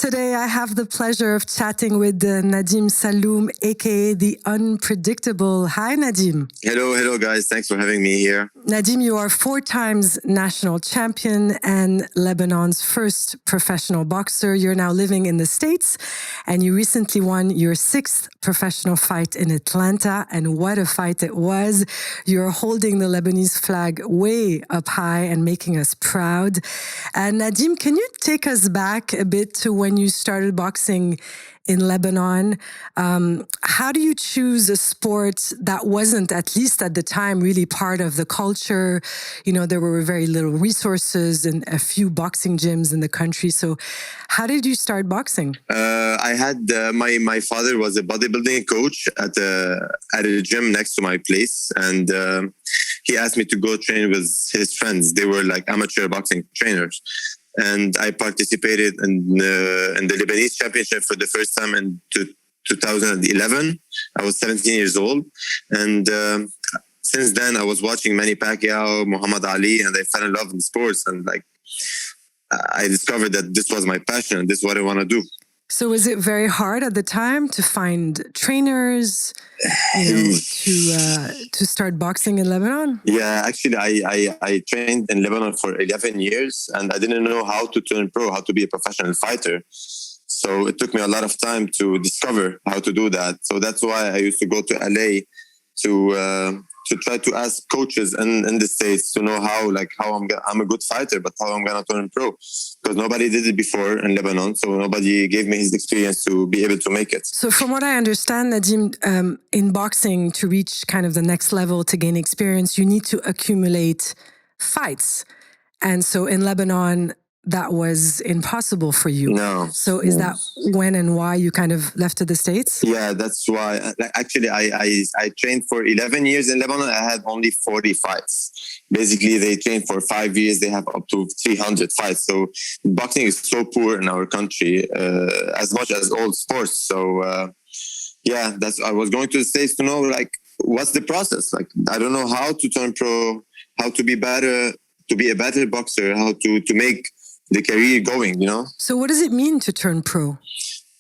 Today, I have the pleasure of chatting with Nadim Salloum, aka the Unpredictable. Hi, Nadim. Hello, guys. Thanks for having me here. Nadim, you are 4 times national champion and Lebanon's first professional boxer. You're now living in the States, and you recently won your 6th professional fight in Atlanta. And what a fight it was! You're holding the Lebanese flag way up high and making us proud. And Nadim, can you take us back a bit to when you started boxing in Lebanon? How do you choose a sport that wasn't, at least at the time, really part of the culture? You know, there were very little resources and a few boxing gyms in the country. So how did you start boxing? I had my father was a bodybuilding coach at a gym next to my place, and he asked me to go train with his friends. They were like amateur boxing trainers. And I participated in the Lebanese championship for the first time in 2011. I was 17 years old. And since then, I was watching Manny Pacquiao, Muhammad Ali, and I fell in love with sports. And I discovered that this was my passion. This is what I want to do. So was it very hard at the time to find trainers, to start boxing in Lebanon? Yeah, actually, I trained in Lebanon for 11 years, and I didn't know how to turn pro, how to be a professional fighter. So it took me a lot of time to discover how to do that. So that's why I used to go to LA to try to ask coaches in the States to know how I'm a good fighter, but how I'm going to turn pro. Because nobody did it before in Lebanon, so nobody gave me his experience to be able to make it. So from what I understand, Nadim, in boxing, to reach kind of the next level, to gain experience, you need to accumulate fights. And so in Lebanon, that was impossible for you. No. So is that when and why you kind of left to the States? Yeah, that's why. Actually, I trained for 11 years in Lebanon. I had only 40 fights. Basically, they train for 5 years. They have up to 300 fights. So boxing is so poor in our country, as much as all sports. So I was going to the States to know what's the process. I don't know how to turn pro, how to be better, to be a better boxer, how to make the career going, So what does it mean to turn pro?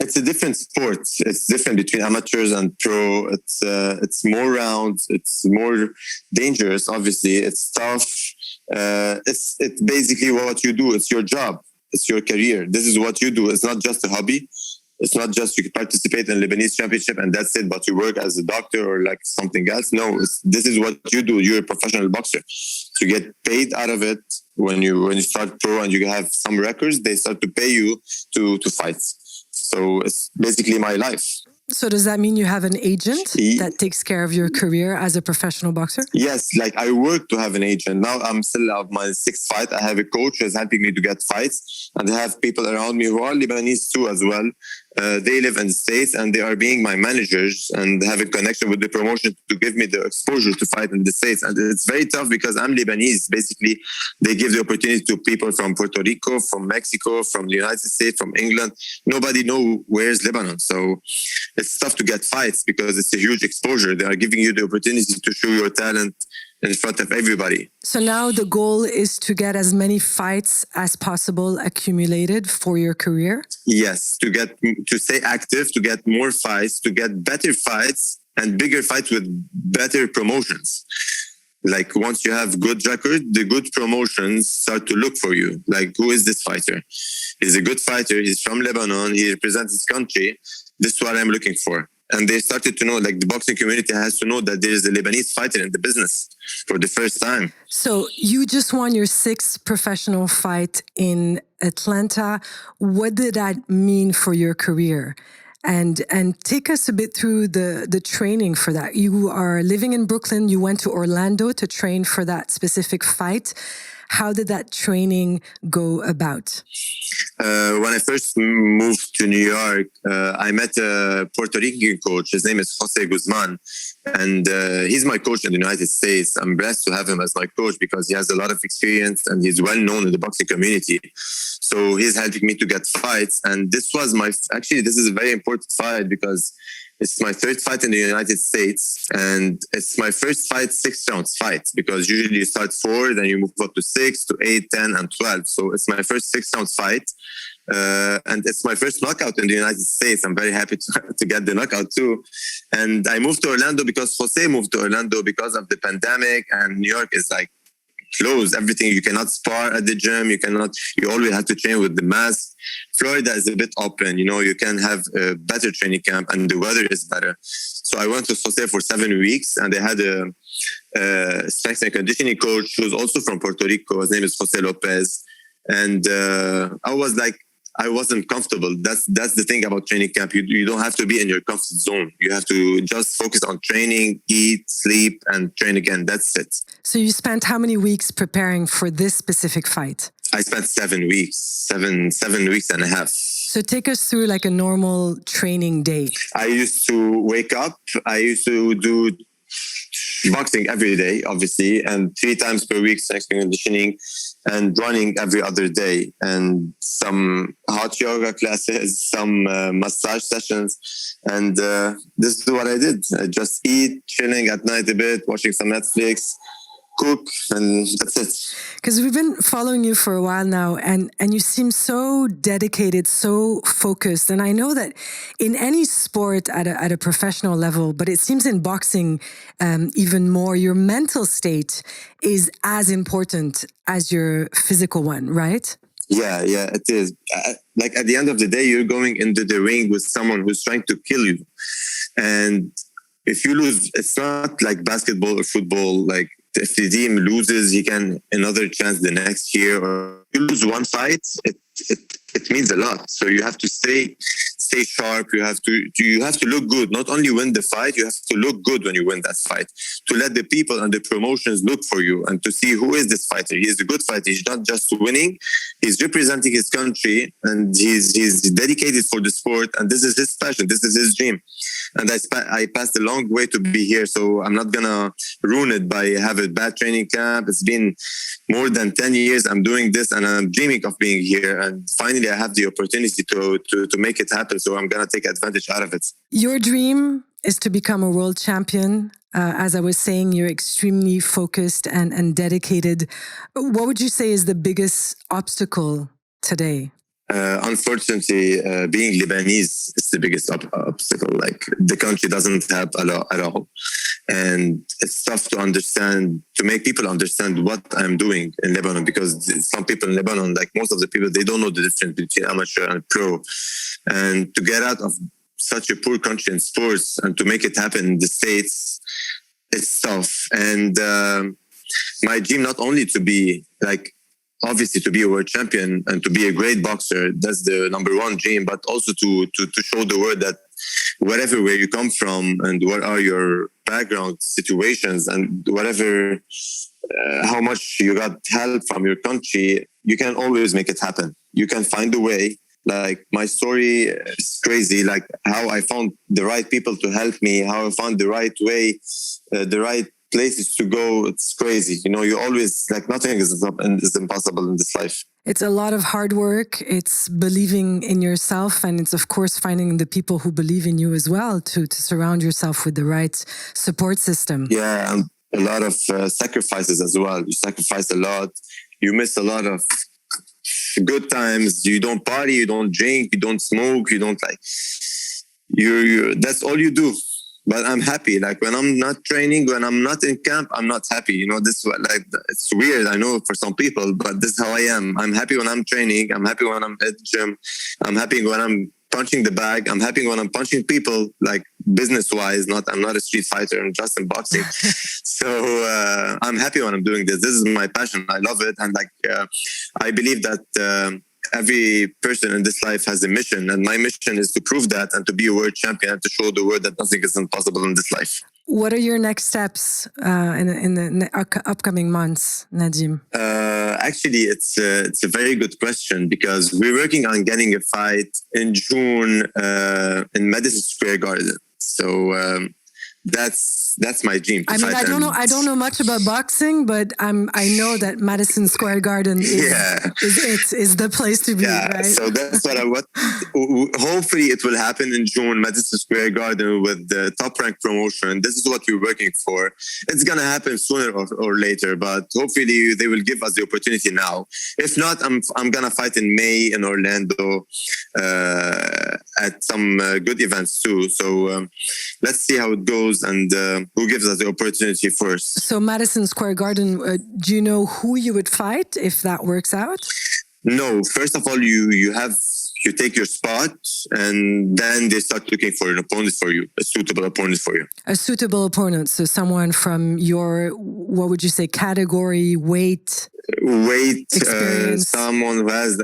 It's a different sport. It's different between amateurs and pro. It's more rounds. It's more dangerous, obviously. It's tough. It's basically what you do. It's your job. It's your career. This is what you do. It's not just a hobby. It's not just you participate in Lebanese championship and that's it, but you work as a doctor or something else. No, this is what you do. You're a professional boxer. You get paid out of it. When you start pro and you have some records, they start to pay you to fight. So it's basically my life. So does that mean you have an agent that takes care of your career as a professional boxer? Yes, I work to have an agent. Now I'm still at my 6th fight. I have a coach who's helping me to get fights. And I have people around me who are Lebanese too as well. They live in the States and they are being my managers and have a connection with the promotion to give me the exposure to fight in the States. And it's very tough because I'm Lebanese. Basically, they give the opportunity to people from Puerto Rico, from Mexico, from the United States, from England. Nobody knows where's Lebanon. So it's tough to get fights because it's a huge exposure. They are giving you the opportunity to show your talent in front of everybody. So now the goal is to get as many fights as possible accumulated for your career? Yes, to stay active, to get more fights, to get better fights and bigger fights with better promotions. Once you have good record, the good promotions start to look for you. Who is this fighter? He's a good fighter. He's from Lebanon. He represents his country. This is what I'm looking for. And they started to know, the boxing community has to know that there is a Lebanese fighter in the business for the first time. So you just won your 6th professional fight in Atlanta. What did that mean for your career? And take us a bit through the training for that. You are living in Brooklyn. You went to Orlando to train for that specific fight. How did that training go about? When I first moved to New York, I met a Puerto Rican coach. His name is Jose Guzman. And he's my coach in the United States. I'm blessed to have him as my coach because he has a lot of experience and he's well known in the boxing community. So he's helping me to get fights. And this is a very important fight because it's my 3rd fight in the United States, and it's my first fight, 6-round fight, because usually you start 4, then you move up to 6, to 8, 10, and 12. So it's my first 6-round fight. And it's my first knockout in the United States. I'm very happy to get the knockout too. And I moved to Orlando because Jose moved to Orlando because of the pandemic, and New York is like closed. Everything, you cannot spar at the gym. You always have to train with the mask. Florida is a bit open, you can have a better training camp and the weather is better. So I went to Jose for 7 weeks, and they had a strength and conditioning coach who's also from Puerto Rico. His name is Jose Lopez. And I wasn't comfortable. That's the thing about training camp. You don't have to be in your comfort zone. You have to just focus on training, eat, sleep, and train again. That's it. So you spent how many weeks preparing for this specific fight? I spent 7 weeks, seven weeks and a half. So take us through like a normal training day. I used to wake up. I used to do boxing every day, obviously, and 3 times per week strength and conditioning, and running every other day, and some hot yoga classes, some massage sessions. And this is what I did. I just eat, chilling at night a bit, watching some Netflix, cook, and that's it. Because we've been following you for a while now, and you seem so dedicated, so focused. And I know that in any sport at a professional level, but it seems in boxing even more, your mental state is as important as your physical one, right? Yeah, it is. Like at the end of the day, you're going into the ring with someone who's trying to kill you. And if you lose, it's not like basketball or football, like if the team loses, he can another chance the next year. Or you lose one fight, it means a lot. So you have to stay sharp. You have to look good. Not only win the fight, you have to look good when you win that fight. To let the people and the promotions look for you and to see who is this fighter. He is a good fighter. He's not just winning. He's representing his country, and he's dedicated for the sport. And this is his passion. This is his dream. And I passed a long way to be here, so I'm not gonna ruin it by having a bad training camp. It's been more than 10 years I'm doing this, and I'm dreaming of being here. And finally, I have the opportunity to make it happen. So I'm gonna take advantage out of it. Your dream is to become a world champion. As I was saying, you're extremely focused and dedicated. What would you say is the biggest obstacle today? Unfortunately, being Lebanese is the biggest obstacle. Like the country doesn't have a lot at all. And it's tough to understand, to make people understand what I'm doing in Lebanon, because some people in Lebanon, like most of the people, they don't know the difference between amateur and pro. And to get out of such a poor country in sports and to make it happen in the States, it's tough. And my dream, not only to be like, obviously to be a world champion and to be a great boxer, that's the number one dream, but also to show the world that wherever where you come from and what are your background situations and whatever, how much you got help from your country, you can always make it happen. You can find a way. Like my story is crazy, like how I found the right people to help me, how I found the right way, the right places to go. It's crazy. You always, like, nothing is impossible in this life. It's a lot of hard work. It's believing in yourself. And it's, of course, finding the people who believe in you as well to surround yourself with the right support system. Yeah, and a lot of sacrifices as well. You sacrifice a lot. You miss a lot of good times. You don't party, you don't drink, you don't smoke, you don't that's all you do. But I'm happy. Like when I'm not training, when I'm not in camp, I'm not happy. This it's weird. I know for some people, but this is how I am. I'm happy when I'm training. I'm happy when I'm at the gym. I'm happy when I'm punching the bag. I'm happy when I'm punching people, like business-wise. I'm not a street fighter. I'm just in boxing. So I'm happy when I'm doing this. This is my passion. I love it, and I believe that. Every person in this life has a mission, and my mission is to prove that and to be a world champion and to show the world that nothing is impossible in this life. What are your next steps in the upcoming months, Nadim? Actually, it's a very good question, because we're working on getting a fight in June in Madison Square Garden. So that's my dream. I mean, I don't know much about boxing, but I know that Madison Square Garden is the place to be. Yeah, right? So that's what hopefully it will happen in June, Madison Square Garden with the Top Rank promotion. This is what we're working for. It's gonna happen sooner or later, but hopefully they will give us the opportunity now. If not, I'm gonna fight in May in Orlando at some good events too. So let's see how it goes and who gives us the opportunity first. So Madison Square Garden, do you know who you would fight if that works out? No, first of all, you take your spot and then they start looking for an opponent for you, a suitable opponent for you. A suitable opponent, so someone from your, what would you say, category, weight, someone who has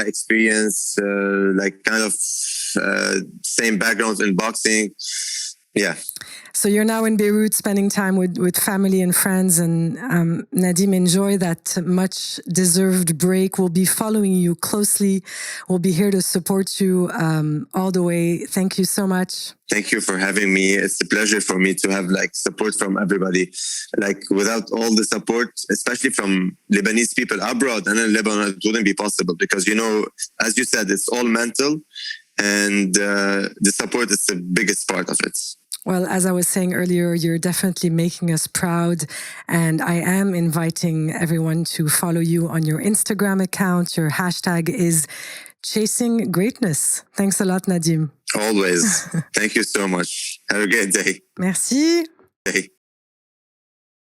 experience, like kind of same background in boxing. Yeah. So you're now in Beirut spending time with family and friends, and Nadim, enjoy that much deserved break. We'll be following you closely. We'll be here to support you all the way. Thank you so much. Thank you for having me. It's a pleasure for me to have support from everybody. Without all the support, especially from Lebanese people abroad and in Lebanon, it wouldn't be possible because, as you said, it's all mental, and the support is the biggest part of it. Well, as I was saying earlier, you're definitely making us proud. And I am inviting everyone to follow you on your Instagram account. Your hashtag is Chasing Greatness. Thanks a lot, Nadim. Always. Thank you so much. Have a great day. Merci. Hey.